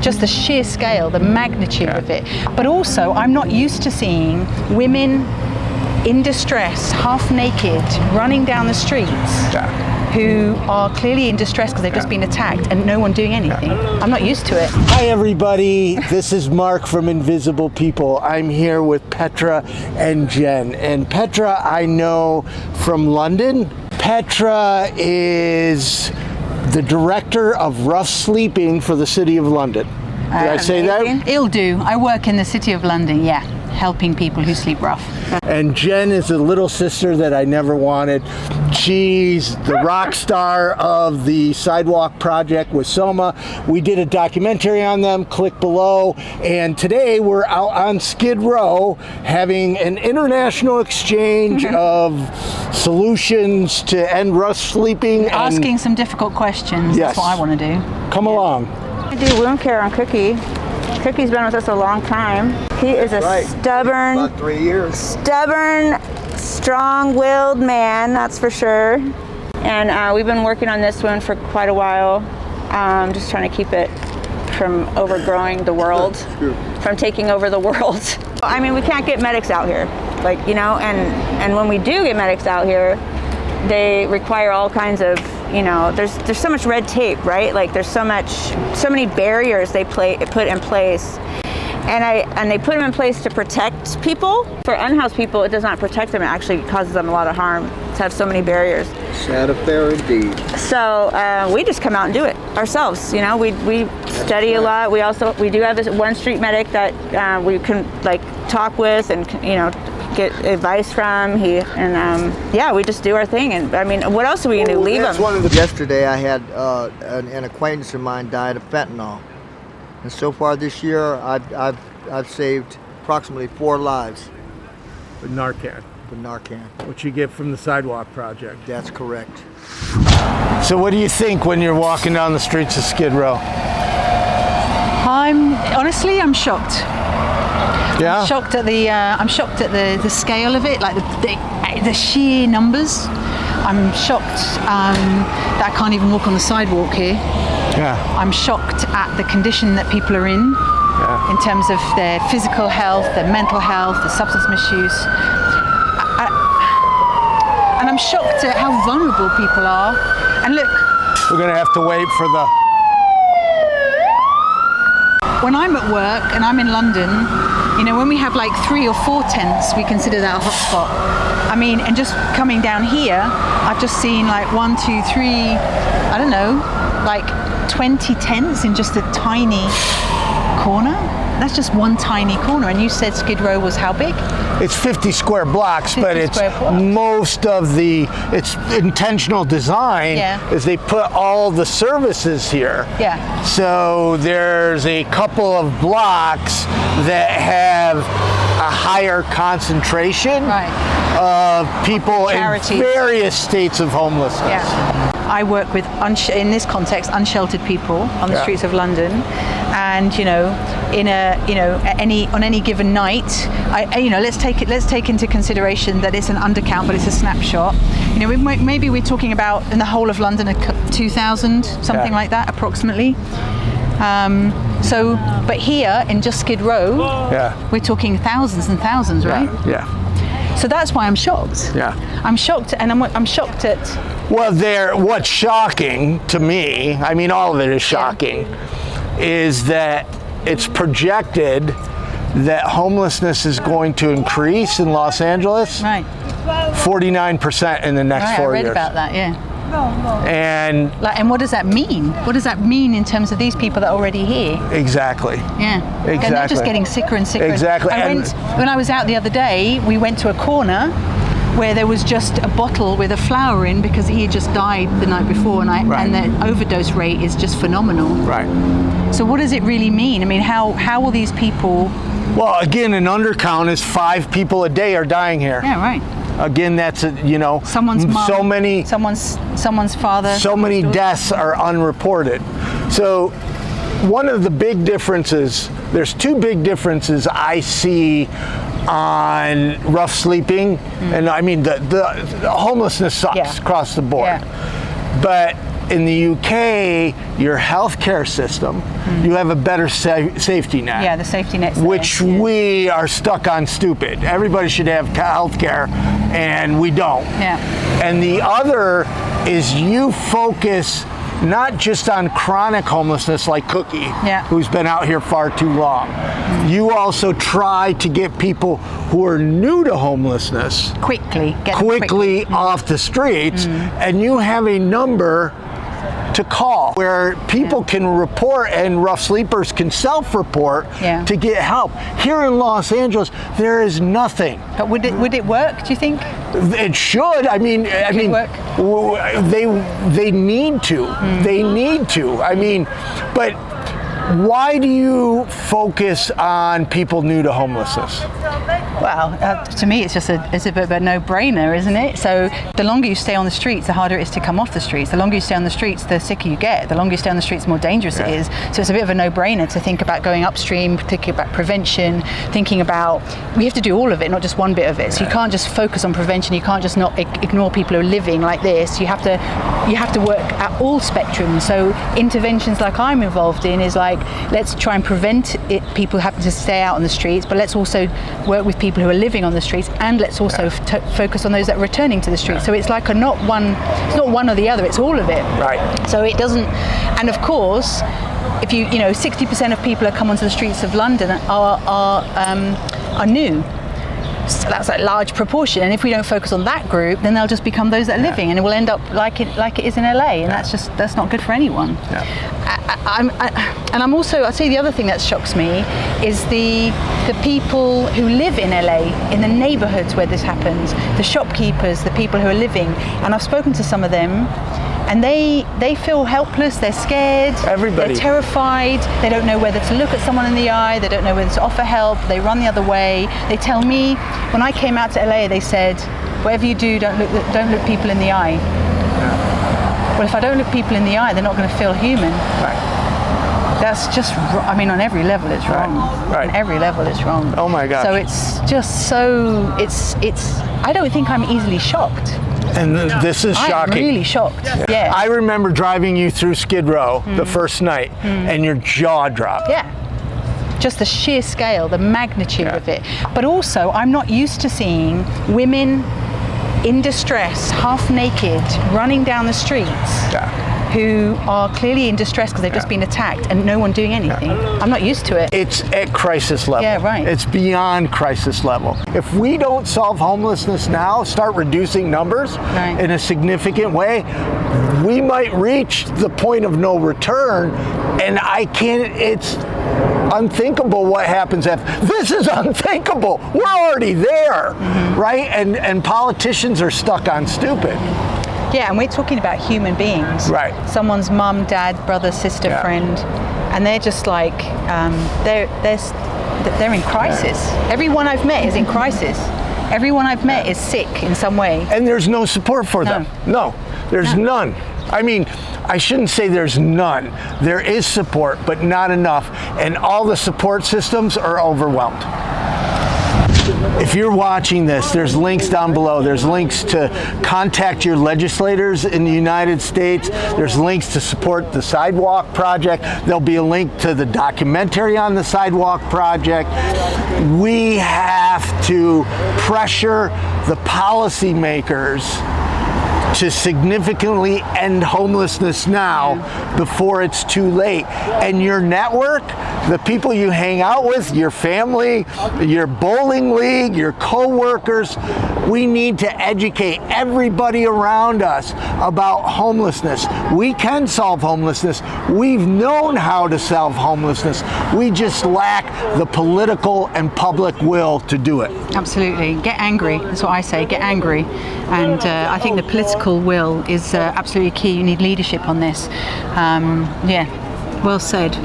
just the sheer scale, the magnitude of it. But also, I'm not used to seeing women in distress, half naked, running down the streets, who are clearly in distress because they've just been attacked, and no one doing anything. I'm not used to it. Hi everybody, this is Mark from Invisible People. I'm here with Petra and Jen. And Petra I know from London. Petra is the director of rough sleeping for the City of London. Did I say that? It'll do. I work in the City of London, helping people who sleep rough. And Jen is a little sister that I never wanted. She's the rock star of the Sidewalk Project with Soma. We did a documentary on them, click below. And today we're out on Skid Row having an international exchange of solutions to end rough sleeping. Asking some difficult questions, Yes. That's what I want to do. Come along. I do wound care on Cookie. Cookie's been with us a long time. He is a stubborn, About 3 years. stubborn, strong-willed man, that's for sure. And we've been working on this one for quite a while, just trying to keep it from overgrowing the world, from taking over the world. I mean, we can't get medics out here, and when we do get medics out here, they require all kinds of, there's so much red tape, right? Like there's so many barriers they put in place. And they put them in place to protect people. For unhoused people, it does not protect them. It actually causes them a lot of harm to have so many barriers. Sad affair indeed. So we just come out and do it ourselves. We study a lot. We do have this one street medic that we can talk with and get advice from. We just do our thing. And I mean, what else are we gonna do? Leave them? Yesterday, I had an acquaintance of mine died of fentanyl, and so far this year, I've saved approximately 4 lives With Narcan. with Narcan. What you get from the Sidewalk Project. That's correct. So what do you think when you're walking down the streets of Skid Row? I'm shocked. Yeah? I'm shocked at the scale of it, like the sheer numbers. I'm shocked that I can't even walk on the sidewalk here. Yeah. I'm shocked at the condition that people are in terms of their physical health, their mental health, their substance misuse. And I'm shocked at how vulnerable people are. And look, We're gonna have to wait for the... when I'm at work and I'm in London, when we have 3 or 4 tents, we consider that a hotspot. I mean, and just coming down here, I've just seen 1, 2, 3, 20 tents in just a tiny corner. That's just one tiny corner. And you said Skid Row was how big? It's 50 square blocks, 50 but it's square blocks. most of it's intentional design is they put all the services here. Yeah. So there's a couple of blocks that have a higher concentration of people Charities. in various states of homelessness. Yeah. I work with, in this context, unsheltered people on the streets of London, and on any given night, let's take into consideration that it's an undercount, but it's a snapshot. Maybe we're talking about in the whole of London 2,000, something like that, approximately. But here in just Skid Row, we're talking thousands and thousands, right? Yeah. So that's why I'm shocked. Yeah. I'm shocked, and I'm shocked at. Well, what's shocking to me, I mean, all of it is shocking, is that it's projected that homelessness is going to increase in Los Angeles 49% in the next 4 years. I read about that, And what does that mean? What does that mean in terms of these people that are already here? Exactly. Yeah. Exactly. And they're just getting sicker and sicker. Exactly. When I was out the other day, we went to a corner where there was just a bottle with a flower in because he had just died the night before, and the overdose rate is just phenomenal. Right. So what does it really mean? I mean, how will these people? Well, again, an undercount is 5 people a day are dying here. Yeah, right. Again, that's Someone's mom, so many, someone's father. so many deaths are unreported. So one of the big differences, there's 2 big differences I see on rough sleeping, and I mean the homelessness sucks across the board. But in the UK, your healthcare system, you have a better safety net. Yeah, the safety net's which there, yeah. we are stuck on stupid. Everybody should have healthcare, and we don't. Yeah. And the other is you focus not just on chronic homelessness like Cookie, who's been out here far too long. You also try to get people who are new to homelessness quickly off the streets, and you have a number to call where people can report and rough sleepers can self-report to get help. Here in Los Angeles, there is nothing. But would it work, do you think? It should. I mean, work? they need to. They need to. I mean, but why do you focus on people new to homelessness? Well, to me, it's a bit of a no-brainer, isn't it? So the longer you stay on the streets, the harder it is to come off the streets. The longer you stay on the streets, the sicker you get. The longer you stay on the streets, the more dangerous it is. So it's a bit of a no-brainer to think about going upstream, thinking about prevention, thinking about, we have to do all of it, not just one bit of it. So you can't just focus on prevention. You can't just not ignore people who are living like this. You have to work at all spectrums. So interventions like I'm involved in is like, let's try and prevent people having to stay out on the streets, but let's also work with people who are living on the streets, and let's also focus on those that are returning to the streets. So it's like it's not one or the other, it's all of it. Right. So it doesn't, and of course, if you 60% of people who come onto the streets of London are new. So that's a large proportion, and if we don't focus on that group, then they'll just become those that are living, and it will end up like it is in LA, and that's not good for anyone. And I'm also, I'll tell you the other thing that shocks me is the people who live in LA, in the neighborhoods where this happens, the shopkeepers, the people who are living, and I've spoken to some of them, and they feel helpless, they're scared, Everybody. They're terrified, they don't know whether to look at someone in the eye, they don't know whether to offer help, they run the other way. They tell me, when I came out to LA, they said, whatever you do, don't look people in the eye. Well, if I don't look people in the eye, they're not going to feel human. That's just, I mean, on every level it's wrong. On every level it's wrong. Oh my gosh. So it's just so, it's. I don't think I'm easily shocked. And this is shocking. I'm really shocked. Yeah. I remember driving you through Skid Row the first night, and your jaw dropped. Yeah. Just the sheer scale, the magnitude of it. But also, I'm not used to seeing women in distress, half naked, running down the streets, who are clearly in distress because they've just been attacked, and no one doing anything. I'm not used to it. It's at crisis level. Yeah, right. It's beyond crisis level. If we don't solve homelessness now, start reducing numbers in a significant way, we might reach the point of no return, and it's unthinkable what happens after. This is unthinkable. We're already there, right? And politicians are stuck on stupid. Yeah, and we're talking about human beings. Right. Someone's mum, dad, brother, sister, friend, and they're just like, they're in crisis. Everyone I've met is in crisis. Everyone I've met is sick in some way. And there's no support for them. No, there's none. I mean, I shouldn't say there's none. There is support, but not enough. And all the support systems are overwhelmed. If you're watching this, there's links down below. There's links to contact your legislators in the United States. There's links to support the Sidewalk Project. There'll be a link to the documentary on the Sidewalk Project. We have to pressure the policymakers to significantly end homelessness now before it's too late. And your network, the people you hang out with, your family, your bowling league, your co-workers, we need to educate everybody around us about homelessness. We can solve homelessness. We've known how to solve homelessness. We just lack the political and public will to do it. Absolutely. Get angry. That's what I say. Get angry. And I think the political will is absolutely key. You need leadership on this. Well said.